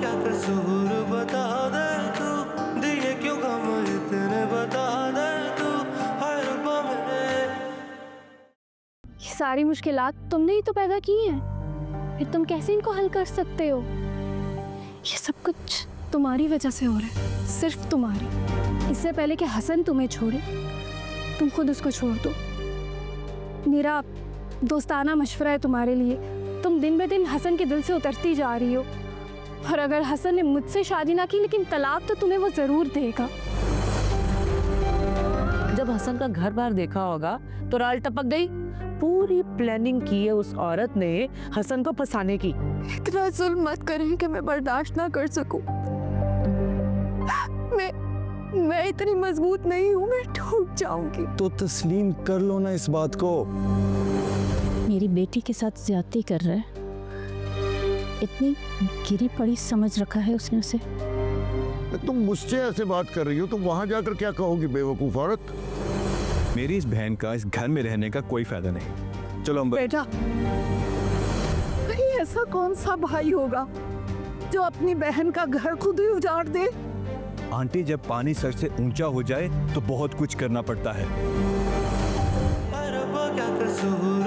क्या कसूर बता दे तू, दिए क्यों गम इतने बता दे तू, हर रब्बा मेरे। ये सारी मुश्किलात तुमने ही तो पैदा की हैं, फिर तुम कैसे इनको हल कर सकते हो? ये सब कुछ तुम्हारी वजह से हो रहा है, सिर्फ तुम्हारी। इससे पहले कि हसन तुम्हें छोड़े, तुम खुद उसको छोड़ दो। मेरा दोस्ताना मशवरा है तुम्हारे लिए, तुम दिन ब दिन हसन के दिल से उतरती जा रही हो, और अगर हसन ने मुझसे शादी ना की लेकिन तलाक तो तुम्हें वो जरूर देगा। जब हसन का घर बार देखा होगा तो राल टपक गई। पूरी प्लानिंग की है उस औरत ने हसन को फंसाने की। इतना जुल्म मत करें कि मैं बर्दाश्त ना कर सकूं। मैं इतनी मजबूत नहीं हूँ, मैं टूट जाऊंगी। तो तस्लीम कर लो ना इस बात को। मेरी बेटी के साथ ज्यादती कर रहा है, इतनी गिरी पड़ी समझ रखा है उसने उसे। तुम मुझसे ऐसे बात कर रही हो, तुम वहां जाकर क्या कहोगी बेवकूफ औरत? मेरी इस बहन का इस घर में रहने का कोई फायदा नहीं। चलो अंबर। बेटा, ऐसा कौन सा भाई होगा जो अपनी बहन का घर खुद ही उजाड़ दे? आंटी, जब पानी सर से ऊंचा हो जाए तो बहुत कुछ करना पड़ता है। हर रब्बा क्या कसूर